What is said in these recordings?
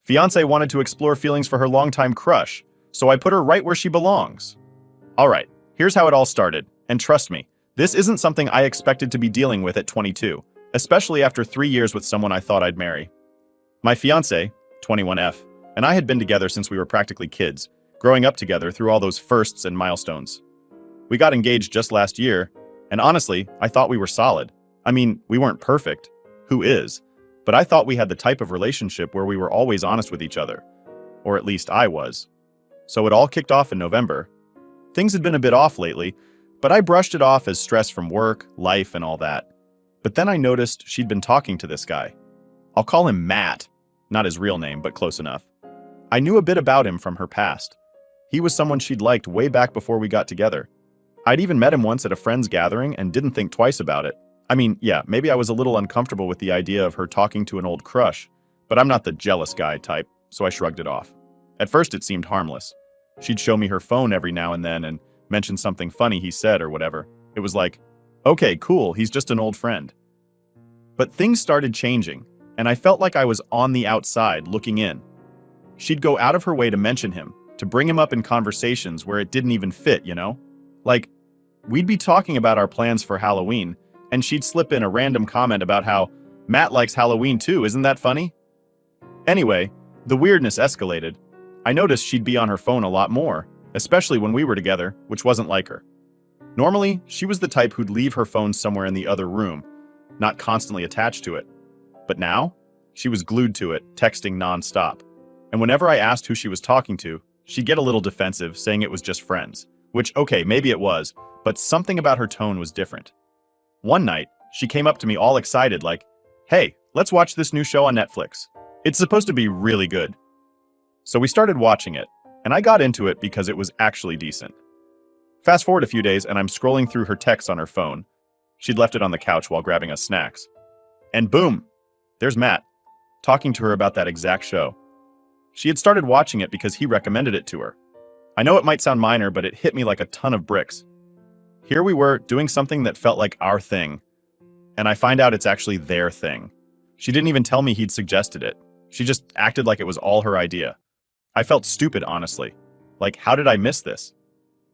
Fiancée wanted to explore feelings for her longtime crush, so I put her right where she belongs. Alright, here's how it all started, and trust me, this isn't something I expected to be dealing with at 22, especially after 3 years with someone I thought I'd marry. My fiancée, 21F, and I had been together since we were practically kids, growing up together through all those firsts and milestones. We got engaged just last year, and honestly, I thought we were solid. I mean, we weren't perfect. Who is? But I thought we had the type of relationship where we were always honest with each other. Or at least I was. So it all kicked off in November. Things had been a bit off lately, but I brushed it off as stress from work, life, and all that. But then I noticed she'd been talking to this guy. I'll call him Matt. Not his real name, but close enough. I knew a bit about him from her past. He was someone she'd liked way back before we got together. I'd even met him once at a friend's gathering and didn't think twice about it. I mean, yeah, maybe I was a little uncomfortable with the idea of her talking to an old crush, but I'm not the jealous guy type, so I shrugged it off. At first it seemed harmless. She'd show me her phone every now and then and mention something funny he said or whatever. It was like, okay, cool, he's just an old friend. But things started changing, and I felt like I was on the outside looking in. She'd go out of her way to mention him, to bring him up in conversations where it didn't even fit, you know? Like, we'd be talking about our plans for Halloween, and she'd slip in a random comment about how Matt likes Halloween too, isn't that funny? Anyway, the weirdness escalated. I noticed she'd be on her phone a lot more, especially when we were together, which wasn't like her. Normally, she was the type who'd leave her phone somewhere in the other room, not constantly attached to it. But now, she was glued to it, texting nonstop. And whenever I asked who she was talking to, she'd get a little defensive, saying it was just friends. Which, okay, maybe it was, but something about her tone was different. One night, she came up to me all excited like, hey, let's watch this new show on Netflix. It's supposed to be really good. So we started watching it, and I got into it because it was actually decent. Fast forward a few days and I'm scrolling through her texts on her phone. She'd left it on the couch while grabbing us snacks. And boom, there's Matt, talking to her about that exact show. She had started watching it because he recommended it to her. I know it might sound minor, but it hit me like a ton of bricks. Here we were, doing something that felt like our thing. And I find out it's actually their thing. She didn't even tell me he'd suggested it. She just acted like it was all her idea. I felt stupid, honestly. Like, how did I miss this?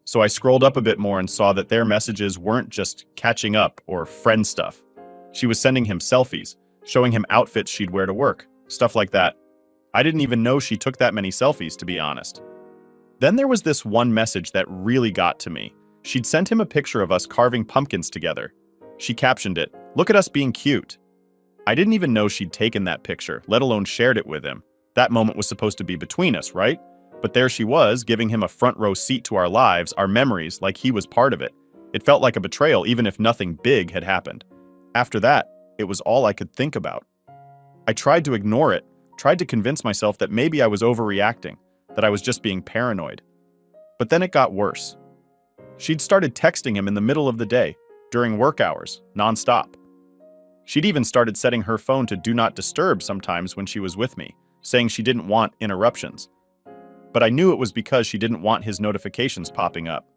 So I scrolled up a bit more and saw that their messages weren't just catching up or friend stuff. She was sending him selfies, showing him outfits she'd wear to work, stuff like that. I didn't even know she took that many selfies, to be honest. Then there was this one message that really got to me. She'd sent him a picture of us carving pumpkins together. She captioned it, "Look at us being cute." I didn't even know she'd taken that picture, let alone shared it with him. That moment was supposed to be between us, right? But there she was, giving him a front row seat to our lives, our memories, like he was part of it. It felt like a betrayal, even if nothing big had happened. After that, it was all I could think about. I tried to ignore it, tried to convince myself that maybe I was overreacting, that I was just being paranoid. But then it got worse. She'd started texting him in the middle of the day, during work hours, nonstop. She'd even started setting her phone to do not disturb sometimes when she was with me, saying she didn't want interruptions. But I knew it was because she didn't want his notifications popping up.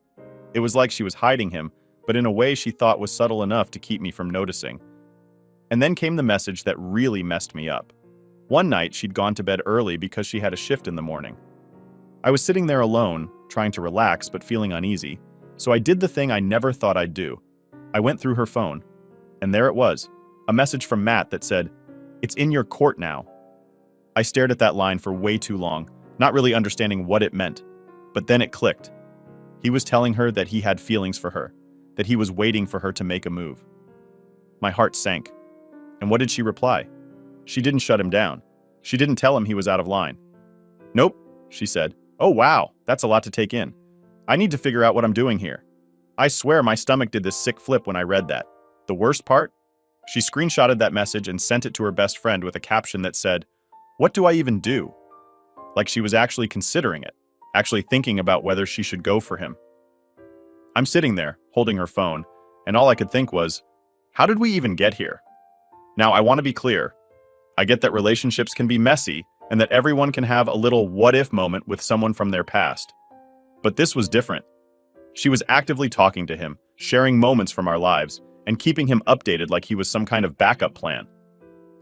It was like she was hiding him, but in a way she thought was subtle enough to keep me from noticing. And then came the message that really messed me up. One night, she'd gone to bed early because she had a shift in the morning. I was sitting there alone, trying to relax but feeling uneasy, so I did the thing I never thought I'd do. I went through her phone, and there it was, a message from Matt that said, "It's in your court now." I stared at that line for way too long, not really understanding what it meant. But then it clicked. He was telling her that he had feelings for her, that he was waiting for her to make a move. My heart sank. And what did she reply? She didn't shut him down. She didn't tell him he was out of line. "Nope," she said. "Oh wow, that's a lot to take in. I need to figure out what I'm doing here." I swear my stomach did this sick flip when I read that. The worst part? She screenshotted that message and sent it to her best friend with a caption that said, "What do I even do?" Like she was actually considering it, actually thinking about whether she should go for him. I'm sitting there, holding her phone, and all I could think was, how did we even get here? Now, I want to be clear. I get that relationships can be messy, and that everyone can have a little what-if moment with someone from their past. But this was different. She was actively talking to him, sharing moments from our lives, and keeping him updated like he was some kind of backup plan.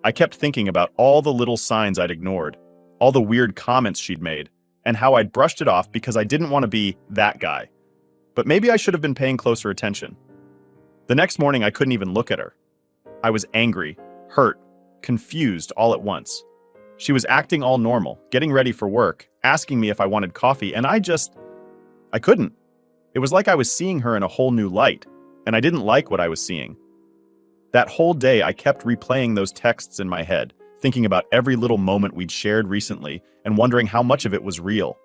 I kept thinking about all the little signs I'd ignored, all the weird comments she'd made, and how I'd brushed it off because I didn't want to be that guy. But maybe I should have been paying closer attention. The next morning, I couldn't even look at her. I was angry, hurt, confused all at once. She was acting all normal, getting ready for work, asking me if I wanted coffee, and I couldn't. It was like I was seeing her in a whole new light, and I didn't like what I was seeing. That whole day, I kept replaying those texts in my head, thinking about every little moment we'd shared recently and wondering how much of it was real.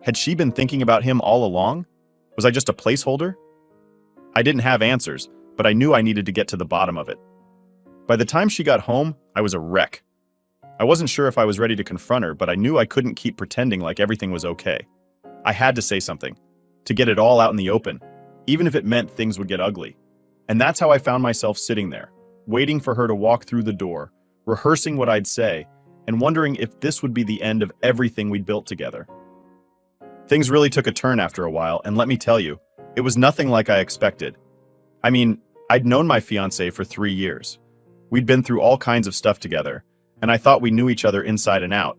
Had she been thinking about him all along? Was I just a placeholder? I didn't have answers, but I knew I needed to get to the bottom of it. By the time she got home, I was a wreck. I wasn't sure if I was ready to confront her, but I knew I couldn't keep pretending like everything was okay. I had to say something, to get it all out in the open, even if it meant things would get ugly. And that's how I found myself sitting there, waiting for her to walk through the door, rehearsing what I'd say, and wondering if this would be the end of everything we'd built together. Things really took a turn after a while, and let me tell you, it was nothing like I expected. I mean, I'd known my fiancée for 3 years. We'd been through all kinds of stuff together, and I thought we knew each other inside and out.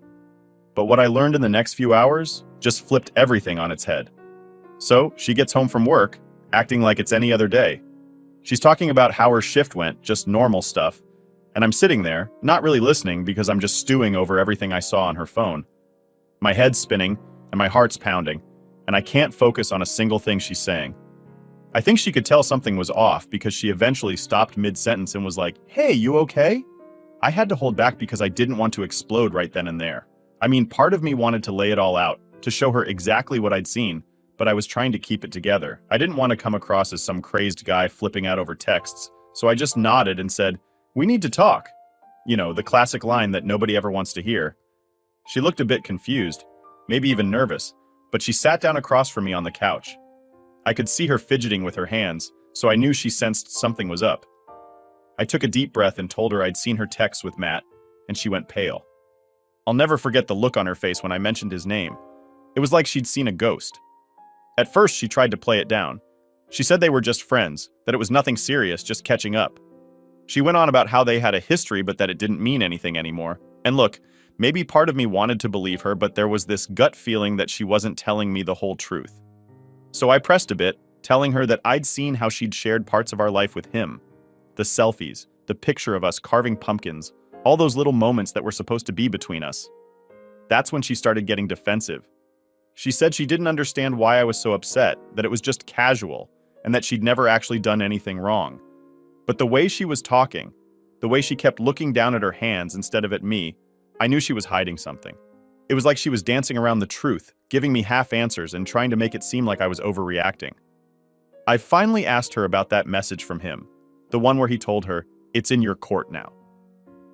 But what I learned in the next few hours just flipped everything on its head. So, she gets home from work, acting like it's any other day. She's talking about how her shift went, just normal stuff, and I'm sitting there, not really listening because I'm just stewing over everything I saw on her phone. My head's spinning, and my heart's pounding, and I can't focus on a single thing she's saying. I think she could tell something was off because she eventually stopped mid-sentence and was like, "Hey, you okay?" I had to hold back because I didn't want to explode right then and there. I mean, part of me wanted to lay it all out, to show her exactly what I'd seen, but I was trying to keep it together. I didn't want to come across as some crazed guy flipping out over texts, so I just nodded and said, "We need to talk." You know, the classic line that nobody ever wants to hear. She looked a bit confused, maybe even nervous, but she sat down across from me on the couch. I could see her fidgeting with her hands, so I knew she sensed something was up. I took a deep breath and told her I'd seen her text with Matt, and she went pale. I'll never forget the look on her face when I mentioned his name. It was like she'd seen a ghost. At first, she tried to play it down. She said they were just friends, that it was nothing serious, just catching up. She went on about how they had a history but that it didn't mean anything anymore. And look, maybe part of me wanted to believe her, but there was this gut feeling that she wasn't telling me the whole truth. So I pressed a bit, telling her that I'd seen how she'd shared parts of our life with him. The selfies, the picture of us carving pumpkins, all those little moments that were supposed to be between us. That's when she started getting defensive. She said she didn't understand why I was so upset, that it was just casual, and that she'd never actually done anything wrong. But the way she was talking, the way she kept looking down at her hands instead of at me, I knew she was hiding something. It was like she was dancing around the truth, giving me half answers and trying to make it seem like I was overreacting. I finally asked her about that message from him, the one where he told her, "It's in your court now."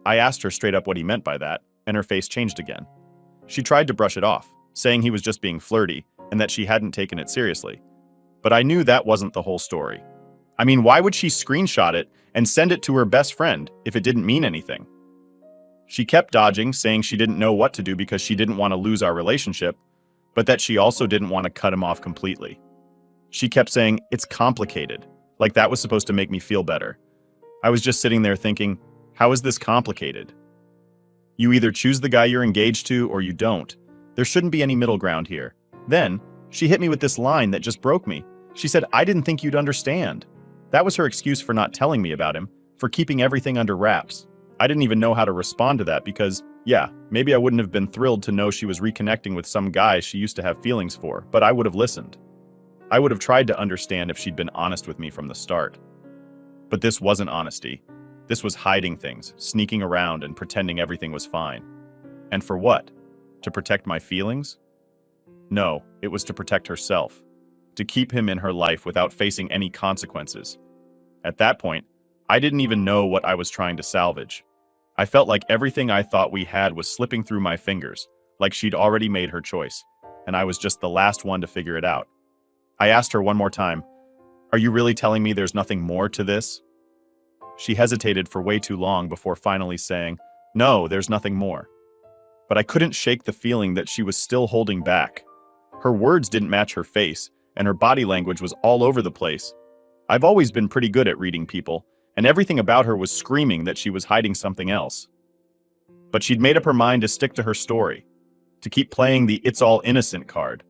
I asked her straight up what he meant by that, and her face changed again. She tried to brush it off, saying he was just being flirty and that she hadn't taken it seriously. But I knew that wasn't the whole story. I mean, why would she screenshot it and send it to her best friend if it didn't mean anything? She kept dodging, saying she didn't know what to do because she didn't want to lose our relationship, but that she also didn't want to cut him off completely. She kept saying, "It's complicated," like that was supposed to make me feel better. I was just sitting there thinking, how is this complicated? You either choose the guy you're engaged to or you don't. There shouldn't be any middle ground here. Then, she hit me with this line that just broke me. She said, "I didn't think you'd understand." That was her excuse for not telling me about him, for keeping everything under wraps. I didn't even know how to respond to that because, yeah, maybe I wouldn't have been thrilled to know she was reconnecting with some guy she used to have feelings for, but I would have listened. I would have tried to understand if she'd been honest with me from the start. But this wasn't honesty. This was hiding things, sneaking around and pretending everything was fine. And for what? To protect my feelings? No, it was to protect herself. To keep him in her life without facing any consequences. At that point, I didn't even know what I was trying to salvage. I felt like everything I thought we had was slipping through my fingers, like she'd already made her choice, and I was just the last one to figure it out. I asked her one more time, "Are you really telling me there's nothing more to this?" She hesitated for way too long before finally saying, "No, there's nothing more." But I couldn't shake the feeling that she was still holding back. Her words didn't match her face, and her body language was all over the place. I've always been pretty good at reading people, and everything about her was screaming that she was hiding something else. But she'd made up her mind to stick to her story, to keep playing the "it's all innocent" card.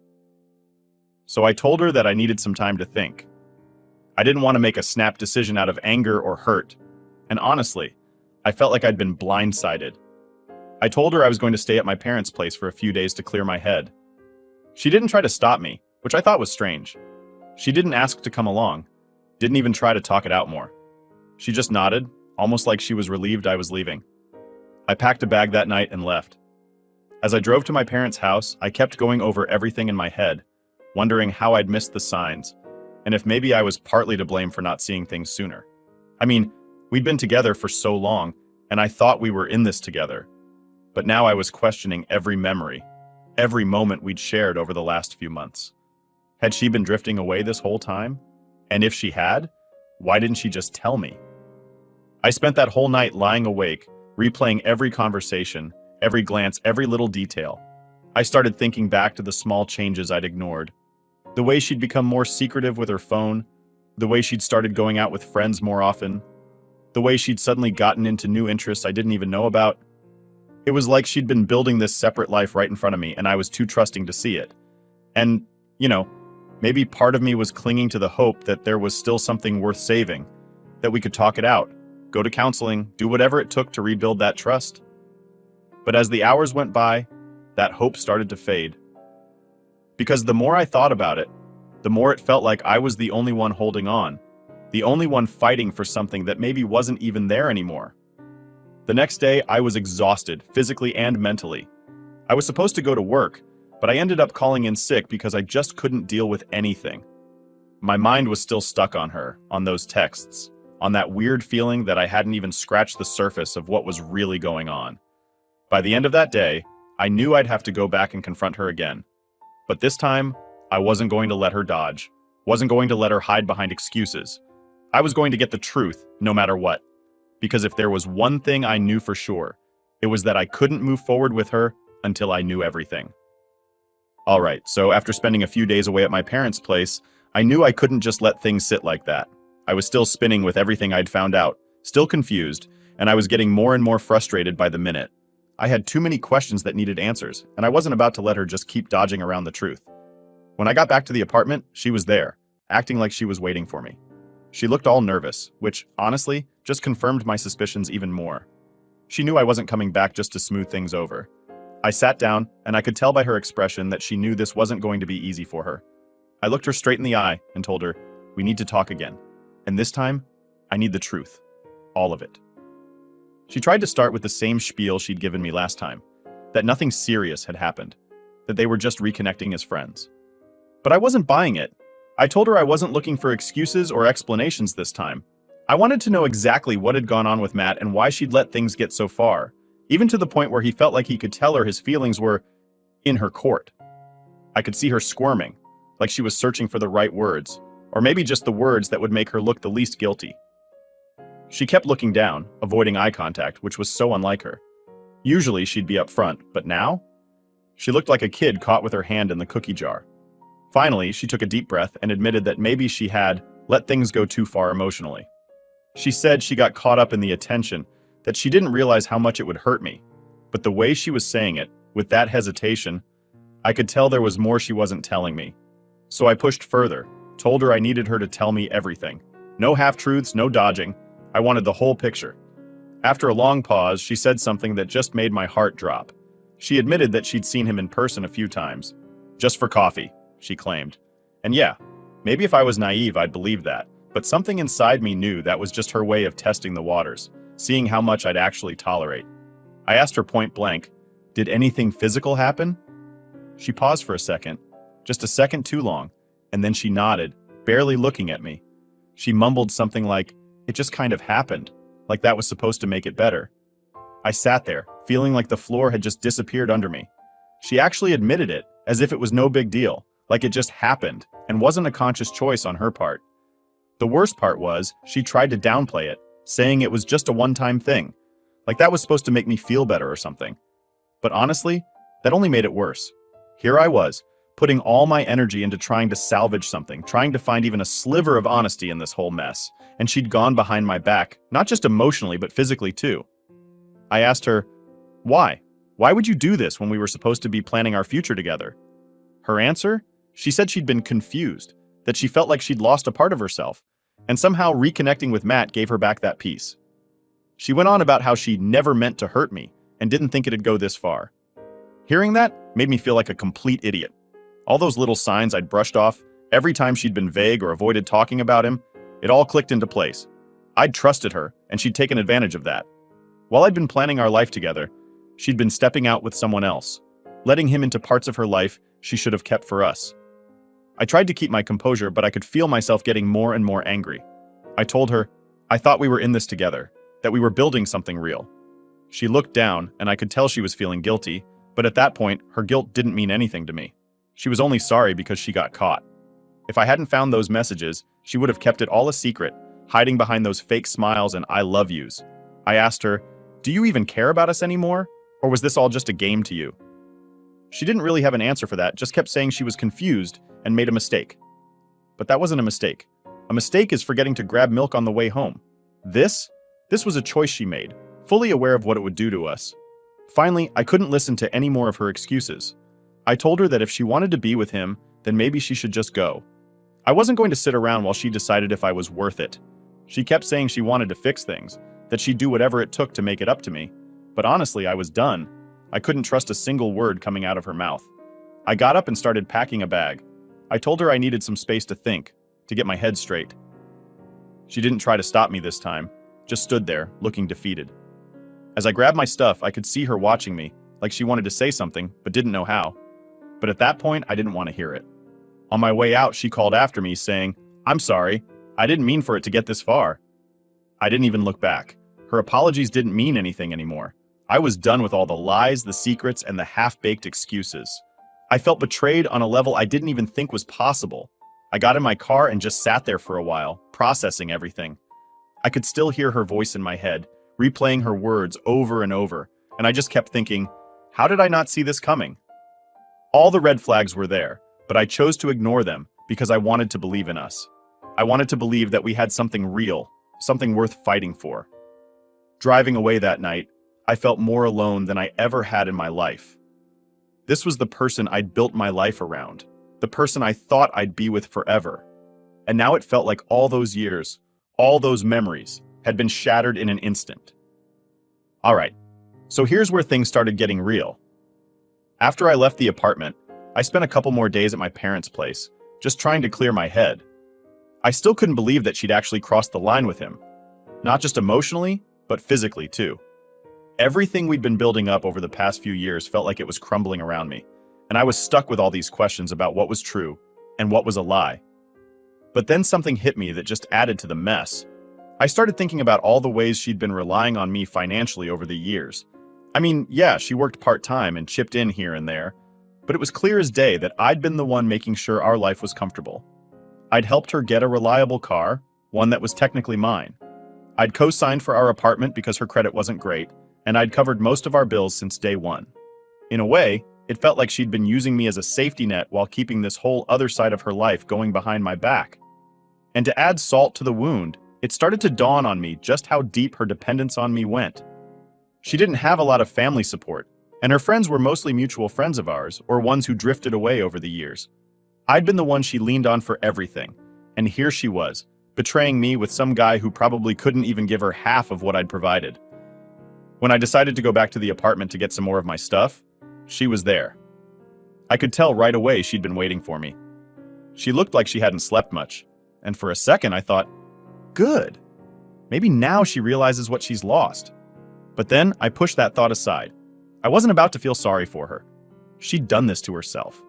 So I told her that I needed some time to think. I didn't want to make a snap decision out of anger or hurt. And honestly, I felt like I'd been blindsided. I told her I was going to stay at my parents' place for a few days to clear my head. She didn't try to stop me, which I thought was strange. She didn't ask to come along, didn't even try to talk it out more. She just nodded, almost like she was relieved I was leaving. I packed a bag that night and left. As I drove to my parents' house, I kept going over everything in my head, wondering how I'd missed the signs, and if maybe I was partly to blame for not seeing things sooner. I mean, we'd been together for so long, and I thought we were in this together. But now I was questioning every memory, every moment we'd shared over the last few months. Had she been drifting away this whole time? And if she had, why didn't she just tell me? I spent that whole night lying awake, replaying every conversation, every glance, every little detail. I started thinking back to the small changes I'd ignored. The way she'd become more secretive with her phone, the way she'd started going out with friends more often, the way she'd suddenly gotten into new interests I didn't even know about. It was like she'd been building this separate life right in front of me, and I was too trusting to see it. And, maybe part of me was clinging to the hope that there was still something worth saving, that we could talk it out, go to counseling, do whatever it took to rebuild that trust. But as the hours went by, that hope started to fade. Because the more I thought about it, the more it felt like I was the only one holding on, the only one fighting for something that maybe wasn't even there anymore. The next day, I was exhausted, physically and mentally. I was supposed to go to work, but I ended up calling in sick because I just couldn't deal with anything. My mind was still stuck on her, on those texts, on that weird feeling that I hadn't even scratched the surface of what was really going on. By the end of that day, I knew I'd have to go back and confront her again. But this time, I wasn't going to let her dodge, wasn't going to let her hide behind excuses. I was going to get the truth, no matter what. Because if there was one thing I knew for sure, it was that I couldn't move forward with her until I knew everything. All right, so after spending a few days away at my parents' place, I knew I couldn't just let things sit like that. I was still spinning with everything I'd found out, still confused, and I was getting more and more frustrated by the minute. I had too many questions that needed answers, and I wasn't about to let her just keep dodging around the truth. When I got back to the apartment, she was there, acting like she was waiting for me. She looked all nervous, which, honestly, just confirmed my suspicions even more. She knew I wasn't coming back just to smooth things over. I sat down, and I could tell by her expression that she knew this wasn't going to be easy for her. I looked her straight in the eye and told her, "We need to talk again. And this time, I need the truth. All of it." She tried to start with the same spiel she'd given me last time, that nothing serious had happened, that they were just reconnecting as friends. But I wasn't buying it. I told her I wasn't looking for excuses or explanations this time. I wanted to know exactly what had gone on with Matt and why she'd let things get so far, even to the point where he felt like he could tell her his feelings were in her court. I could see her squirming, like she was searching for the right words, or maybe just the words that would make her look the least guilty. She kept looking down, avoiding eye contact, which was so unlike her. Usually she'd be up front, but now? She looked like a kid caught with her hand in the cookie jar. Finally, she took a deep breath and admitted that maybe she had let things go too far emotionally. She said she got caught up in the attention, that she didn't realize how much it would hurt me. But the way she was saying it, with that hesitation, I could tell there was more she wasn't telling me. So I pushed further, told her I needed her to tell me everything. No half-truths, no dodging. I wanted the whole picture. After a long pause, she said something that just made my heart drop. She admitted that she'd seen him in person a few times. Just for coffee, she claimed. And yeah, maybe if I was naive, I'd believe that. But something inside me knew that was just her way of testing the waters, seeing how much I'd actually tolerate. I asked her point blank, "Did anything physical happen?" She paused for a second, just a second too long, and then she nodded, barely looking at me. She mumbled something like, "It just kind of happened," like that was supposed to make it better. I sat there, feeling like the floor had just disappeared under me. She actually admitted it, as if it was no big deal, like it just happened, and wasn't a conscious choice on her part. The worst part was, she tried to downplay it, saying it was just a one-time thing, like that was supposed to make me feel better or something. But honestly, that only made it worse. Here I was, putting all my energy into trying to salvage something, trying to find even a sliver of honesty in this whole mess, and she'd gone behind my back, not just emotionally, but physically too. I asked her, "Why? Why would you do this when we were supposed to be planning our future together? Her answer? She said she'd been confused, that she felt like she'd lost a part of herself, and somehow reconnecting with Matt gave her back that peace. She went on about how she never meant to hurt me and didn't think it'd go this far. Hearing that made me feel like a complete idiot. All those little signs I'd brushed off every time she'd been vague or avoided talking about him, it all clicked into place. I'd trusted her, and she'd taken advantage of that. While I'd been planning our life together, she'd been stepping out with someone else, letting him into parts of her life she should have kept for us. I tried to keep my composure, but I could feel myself getting more and more angry. I told her, I thought we were in this together, that we were building something real. She looked down, and I could tell she was feeling guilty, but at that point, her guilt didn't mean anything to me. She was only sorry because she got caught. If I hadn't found those messages, she would have kept it all a secret, hiding behind those fake smiles and I love yous. I asked her, do you even care about us anymore? Or was this all just a game to you? She didn't really have an answer for that, just kept saying she was confused and made a mistake. But that wasn't a mistake. A mistake is forgetting to grab milk on the way home. This was a choice she made, fully aware of what it would do to us. Finally, I couldn't listen to any more of her excuses. I told her that if she wanted to be with him, then maybe she should just go. I wasn't going to sit around while she decided if I was worth it. She kept saying she wanted to fix things, that she'd do whatever it took to make it up to me. But honestly, I was done. I couldn't trust a single word coming out of her mouth. I got up and started packing a bag. I told her I needed some space to think, to get my head straight. She didn't try to stop me this time, just stood there, looking defeated. As I grabbed my stuff, I could see her watching me, like she wanted to say something, but didn't know how. But at that point, I didn't want to hear it. On my way out, she called after me, saying, I'm sorry, I didn't mean for it to get this far. I didn't even look back. Her apologies didn't mean anything anymore. I was done with all the lies, the secrets, and the half-baked excuses. I felt betrayed on a level I didn't even think was possible. I got in my car and just sat there for a while, processing everything. I could still hear her voice in my head, replaying her words over and over, and I just kept thinking, how did I not see this coming? All the red flags were there, but I chose to ignore them because I wanted to believe in us. I wanted to believe that we had something real, something worth fighting for. Driving away that night, I felt more alone than I ever had in my life. This was the person I'd built my life around, the person I thought I'd be with forever. And now it felt like all those years, all those memories, had been shattered in an instant. All right, so here's where things started getting real. After I left the apartment, I spent a couple more days at my parents' place, just trying to clear my head. I still couldn't believe that she'd actually crossed the line with him. Not just emotionally, but physically too. Everything we'd been building up over the past few years felt like it was crumbling around me, and I was stuck with all these questions about what was true and what was a lie. But then something hit me that just added to the mess. I started thinking about all the ways she'd been relying on me financially over the years. I mean, yeah, she worked part-time and chipped in here and there, but it was clear as day that I'd been the one making sure our life was comfortable. I'd helped her get a reliable car, one that was technically mine. I'd co-signed for our apartment because her credit wasn't great, and I'd covered most of our bills since day one. In a way, it felt like she'd been using me as a safety net while keeping this whole other side of her life going behind my back. And to add salt to the wound, it started to dawn on me just how deep her dependence on me went. She didn't have a lot of family support, and her friends were mostly mutual friends of ours, or ones who drifted away over the years. I'd been the one she leaned on for everything, and here she was, betraying me with some guy who probably couldn't even give her half of what I'd provided. When I decided to go back to the apartment to get some more of my stuff, she was there. I could tell right away she'd been waiting for me. She looked like she hadn't slept much, and for a second I thought, good. Maybe now she realizes what she's lost. But then I pushed that thought aside. I wasn't about to feel sorry for her. She'd done this to herself.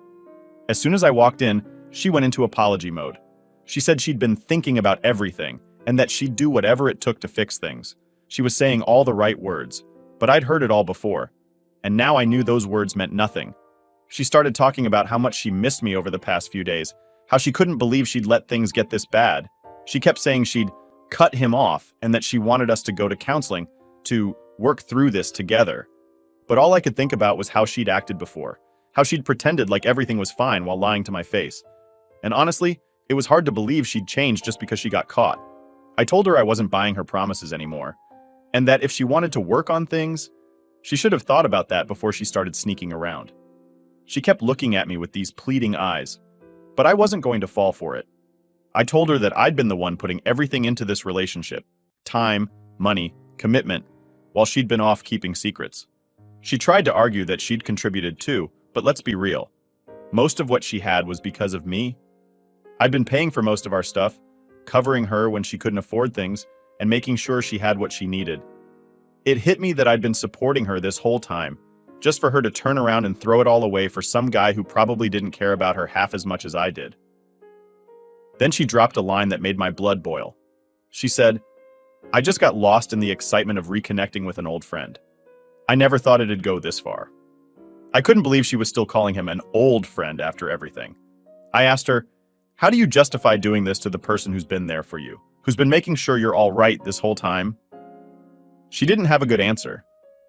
As soon as I walked in, she went into apology mode. She said she'd been thinking about everything, and that she'd do whatever it took to fix things. She was saying all the right words, but I'd heard it all before, and now I knew those words meant nothing. She started talking about how much she missed me over the past few days, how she couldn't believe she'd let things get this bad. She kept saying she'd cut him off and that she wanted us to go to counseling, to work through this together. But all I could think about was how she'd acted before, how she'd pretended like everything was fine while lying to my face. And honestly, it was hard to believe she'd changed just because she got caught. I told her I wasn't buying her promises anymore, and that if she wanted to work on things, She should have thought about that before she started sneaking around. She kept looking at me with these pleading eyes, but I wasn't going to fall for it. I told her that I'd been the one putting everything into this relationship: time, money, commitment, while she'd been off keeping secrets. She tried to argue that she'd contributed too, but let's be real. Most of what she had was because of me. I'd been paying for most of our stuff, covering her when she couldn't afford things, and making sure she had what she needed. It hit me that I'd been supporting her this whole time, just for her to turn around and throw it all away for some guy who probably didn't care about her half as much as I did. Then she dropped a line that made my blood boil. She said, "I just got lost in the excitement of reconnecting with an old friend. I never thought it'd go this far." I couldn't believe she was still calling him an old friend after everything. I asked her, "How do you justify doing this to the person who's been there for you, who's been making sure you're all right this whole time?" She didn't have a good answer.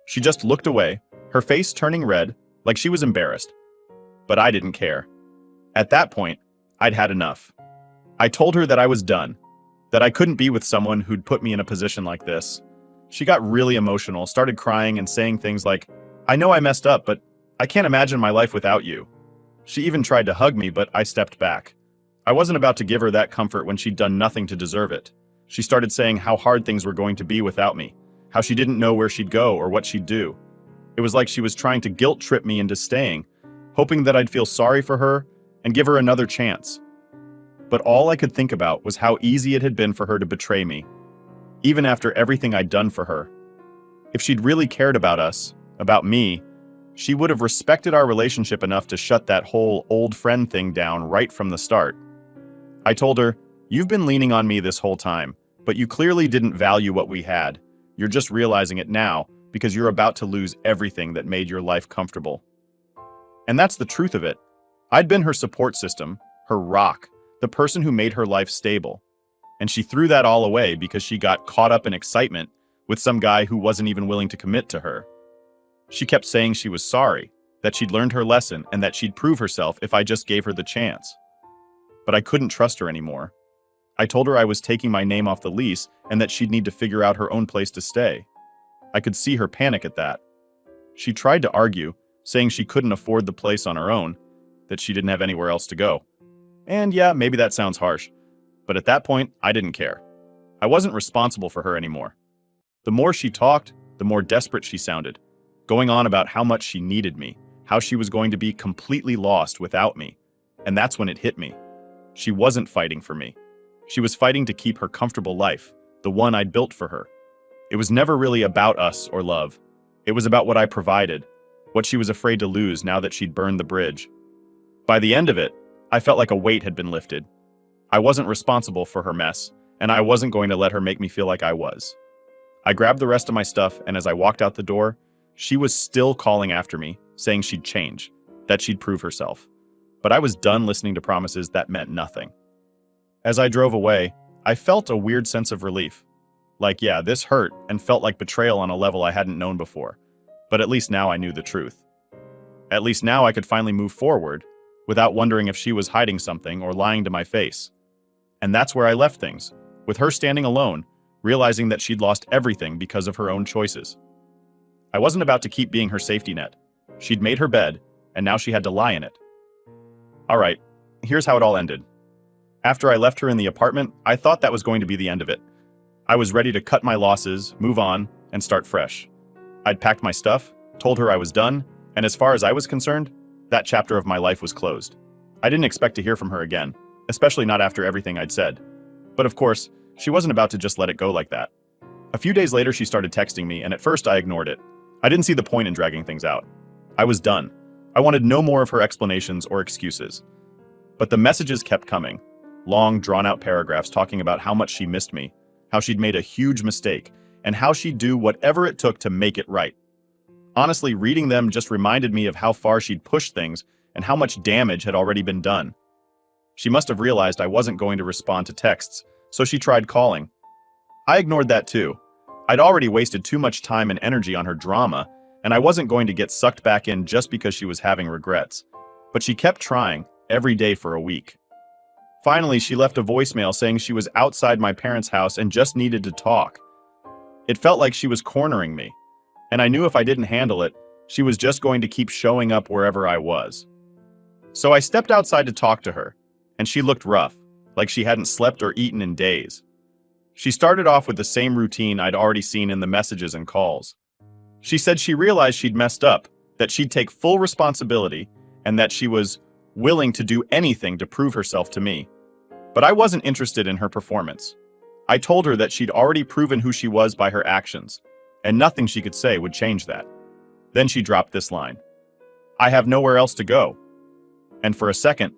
She just looked away, her face turning red, like she was embarrassed. But I didn't care. At that point, I'd had enough. I told her that I was done, that I couldn't be with someone who'd put me in a position like this. She got really emotional, started crying and saying things like, "I know I messed up, but I can't imagine my life without you." She even tried to hug me, but I stepped back. I wasn't about to give her that comfort when she'd done nothing to deserve it. She started saying how hard things were going to be without me, how she didn't know where she'd go or what she'd do. It was like she was trying to guilt trip me into staying, hoping that I'd feel sorry for her and give her another chance. But all I could think about was how easy it had been for her to betray me, even after everything I'd done for her. If she'd really cared about us, about me, she would have respected our relationship enough to shut that whole old friend thing down right from the start. I told her, "You've been leaning on me this whole time, but you clearly didn't value what we had. You're just realizing it now because you're about to lose everything that made your life comfortable." And that's the truth of it. I'd been her support system, her rock, the person who made her life stable. And she threw that all away because she got caught up in excitement with some guy who wasn't even willing to commit to her. She kept saying she was sorry, that she'd learned her lesson, and that she'd prove herself if I just gave her the chance. But I couldn't trust her anymore. I told her I was taking my name off the lease and that she'd need to figure out her own place to stay. I could see her panic at that. She tried to argue, saying she couldn't afford the place on her own, that she didn't have anywhere else to go. And yeah, maybe that sounds harsh, but at that point, I didn't care. I wasn't responsible for her anymore. The more she talked, the more desperate she sounded, going on about how much she needed me, how she was going to be completely lost without me. And that's when it hit me. She wasn't fighting for me. She was fighting to keep her comfortable life, the one I'd built for her. It was never really about us or love. It was about what I provided, what she was afraid to lose now that she'd burned the bridge. By the end of it, I felt like a weight had been lifted. I wasn't responsible for her mess, and I wasn't going to let her make me feel like I was. I grabbed the rest of my stuff, and as I walked out the door, she was still calling after me, saying she'd change, that she'd prove herself. But I was done listening to promises that meant nothing. As I drove away, I felt a weird sense of relief. Like, yeah, this hurt and felt like betrayal on a level I hadn't known before. But at least now I knew the truth. At least now I could finally move forward, without wondering if she was hiding something or lying to my face. And that's where I left things, with her standing alone, realizing that she'd lost everything because of her own choices. I wasn't about to keep being her safety net. She'd made her bed, and now she had to lie in it. All right, here's how it all ended. After I left her in the apartment, I thought that was going to be the end of it. I was ready to cut my losses, move on, and start fresh. I'd packed my stuff, told her I was done, and as far as I was concerned, that chapter of my life was closed. I didn't expect to hear from her again, especially not after everything I'd said. But of course, she wasn't about to just let it go like that. A few days later, she started texting me, and at first I ignored it. I didn't see the point in dragging things out. I was done. I wanted no more of her explanations or excuses. But the messages kept coming. Long, drawn-out paragraphs talking about how much she missed me, how she'd made a huge mistake, and how she'd do whatever it took to make it right. Honestly, reading them just reminded me of how far she'd pushed things and how much damage had already been done. She must have realized I wasn't going to respond to texts, so she tried calling. I ignored that too. I'd already wasted too much time and energy on her drama, and I wasn't going to get sucked back in just because she was having regrets. But she kept trying, every day for a week. Finally, she left a voicemail saying she was outside my parents' house and just needed to talk. It felt like she was cornering me. And I knew if I didn't handle it, she was just going to keep showing up wherever I was. So I stepped outside to talk to her, and she looked rough, like she hadn't slept or eaten in days. She started off with the same routine I'd already seen in the messages and calls. She said she realized she'd messed up, that she'd take full responsibility, and that she was willing to do anything to prove herself to me. But I wasn't interested in her performance. I told her that she'd already proven who she was by her actions, and nothing she could say would change that. Then she dropped this line: "I have nowhere else to go." And for a second,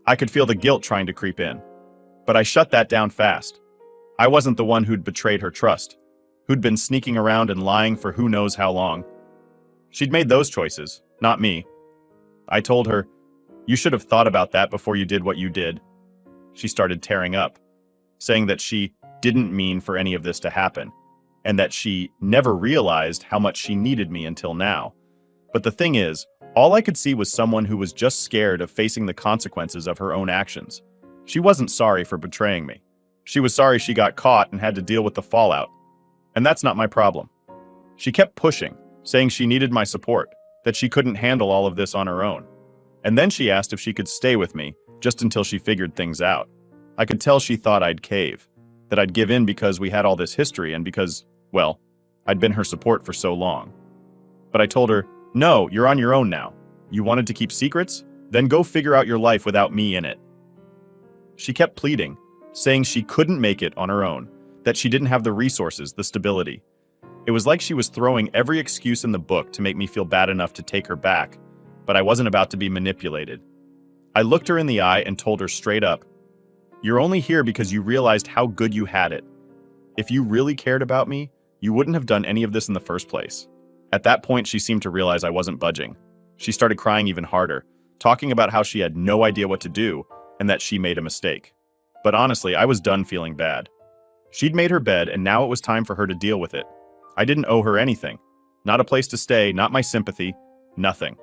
I could feel the guilt trying to creep in. But I shut that down fast. I wasn't the one who'd betrayed her trust, who'd been sneaking around and lying for who knows how long. She'd made those choices, not me. I told her, "You should have thought about that before you did what you did." She started tearing up, saying that she didn't mean for any of this to happen, and that she never realized how much she needed me until now. But the thing is, all I could see was someone who was just scared of facing the consequences of her own actions. She wasn't sorry for betraying me. She was sorry she got caught and had to deal with the fallout. And that's not my problem. She kept pushing, saying she needed my support, that she couldn't handle all of this on her own. And then she asked if she could stay with me, just until she figured things out. I could tell she thought I'd cave, that I'd give in because we had all this history and because, well, I'd been her support for so long. But I told her, "No, you're on your own now. You wanted to keep secrets? Then go figure out your life without me in it." She kept pleading, saying she couldn't make it on her own, that she didn't have the resources, the stability. It was like she was throwing every excuse in the book to make me feel bad enough to take her back, but I wasn't about to be manipulated. I looked her in the eye and told her straight up, "You're only here because you realized how good you had it. If you really cared about me, you wouldn't have done any of this in the first place." At that point, she seemed to realize I wasn't budging. She started crying even harder, talking about how she had no idea what to do and that she made a mistake. But honestly, I was done feeling bad. She'd made her bed, and now it was time for her to deal with it. I didn't owe her anything. Not a place to stay, not my sympathy, nothing.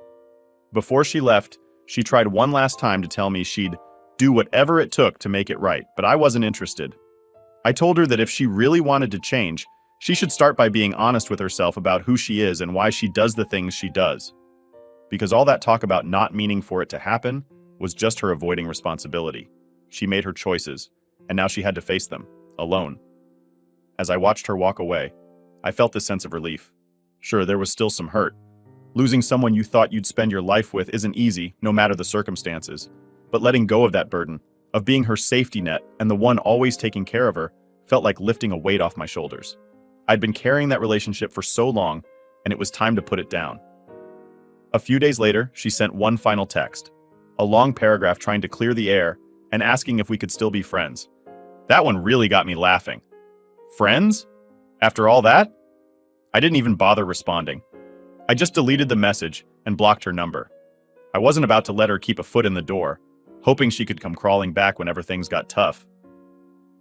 Before she left, she tried one last time to tell me she'd do whatever it took to make it right, but I wasn't interested. I told her that if she really wanted to change, she should start by being honest with herself about who she is and why she does the things she does. Because all that talk about not meaning for it to happen was just her avoiding responsibility. She made her choices, and now she had to face them, alone. As I watched her walk away, I felt this sense of relief. Sure, there was still some hurt. Losing someone you thought you'd spend your life with isn't easy, no matter the circumstances. But letting go of that burden, of being her safety net and the one always taking care of her, felt like lifting a weight off my shoulders. I'd been carrying that relationship for so long, and it was time to put it down. A few days later, she sent one final text, a long paragraph trying to clear the air and asking if we could still be friends. That one really got me laughing. Friends? After all that? I didn't even bother responding. I just deleted the message and blocked her number. I wasn't about to let her keep a foot in the door, hoping she could come crawling back whenever things got tough.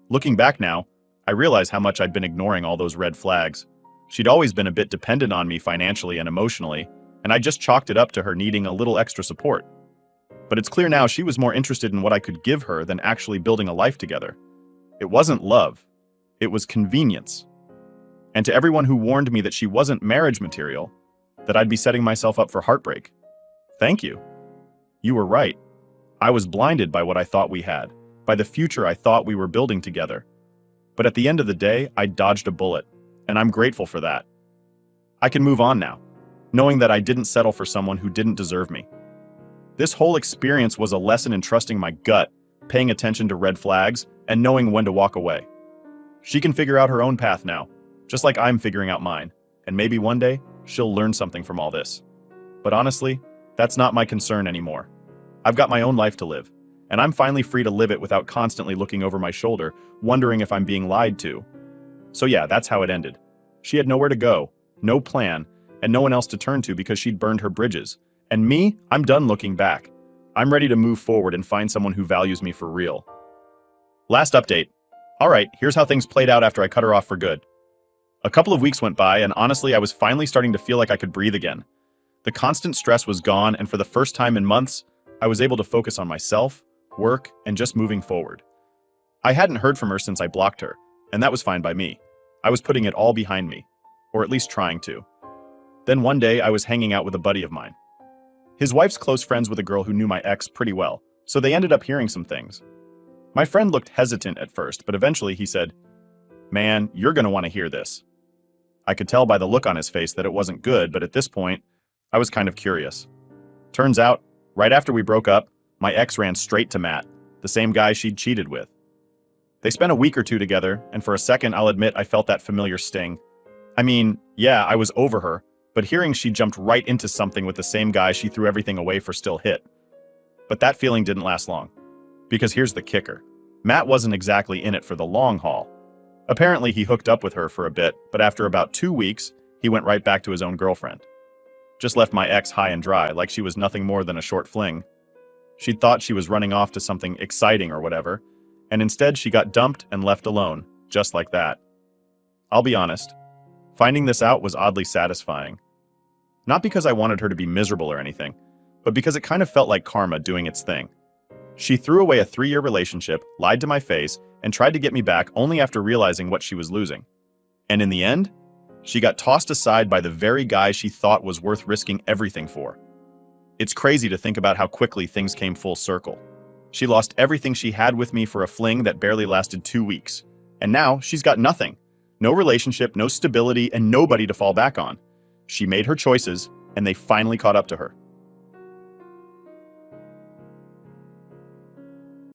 Looking back now, I realize how much I'd been ignoring all those red flags. She'd always been a bit dependent on me financially and emotionally, and I just chalked it up to her needing a little extra support. But it's clear now she was more interested in what I could give her than actually building a life together. It wasn't love. It was convenience. And to everyone who warned me that she wasn't marriage material, that I'd be setting myself up for heartbreak, thank you. You were right. I was blinded by what I thought we had, by the future I thought we were building together. But at the end of the day, I dodged a bullet, and I'm grateful for that. I can move on now, knowing that I didn't settle for someone who didn't deserve me. This whole experience was a lesson in trusting my gut, paying attention to red flags, and knowing when to walk away. She can figure out her own path now, just like I'm figuring out mine, and maybe one day, she'll learn something from all this. But honestly, that's not my concern anymore. I've got my own life to live, and I'm finally free to live it without constantly looking over my shoulder, wondering if I'm being lied to. So yeah, that's how it ended. She had nowhere to go, no plan, and no one else to turn to because she'd burned her bridges. And me, I'm done looking back. I'm ready to move forward and find someone who values me for real. Last update. Alright, here's how things played out after I cut her off for good. A couple of weeks went by, and honestly, I was finally starting to feel like I could breathe again. The constant stress was gone, and for the first time in months, I was able to focus on myself, work, and just moving forward. I hadn't heard from her since I blocked her, and that was fine by me. I was putting it all behind me, or at least trying to. Then one day I was hanging out with a buddy of mine. His wife's close friends with a girl who knew my ex pretty well, so they ended up hearing some things. My friend looked hesitant at first, but eventually he said, "Man, you're gonna want to hear this." I could tell by the look on his face that it wasn't good, but at this point, I was kind of curious. Turns out, right after we broke up, my ex ran straight to Matt, the same guy she'd cheated with. They spent a week or two together, and for a second I'll admit I felt that familiar sting. I mean, yeah, I was over her, but hearing she jumped right into something with the same guy she threw everything away for still hit. But that feeling didn't last long. Because here's the kicker. Matt wasn't exactly in it for the long haul. Apparently he hooked up with her for a bit, but after about 2 weeks, he went right back to his own girlfriend. Just left my ex high and dry, like she was nothing more than a short fling. She'd thought she was running off to something exciting or whatever, and instead she got dumped and left alone, just like that. I'll be honest, finding this out was oddly satisfying. Not because I wanted her to be miserable or anything, but because it kind of felt like karma doing its thing. She threw away a 3-year relationship, lied to my face, and tried to get me back only after realizing what she was losing. And in the end, she got tossed aside by the very guy she thought was worth risking everything for. It's crazy to think about how quickly things came full circle. She lost everything she had with me for a fling that barely lasted 2 weeks. And now she's got nothing. No relationship, no stability, and nobody to fall back on. She made her choices, and they finally caught up to her.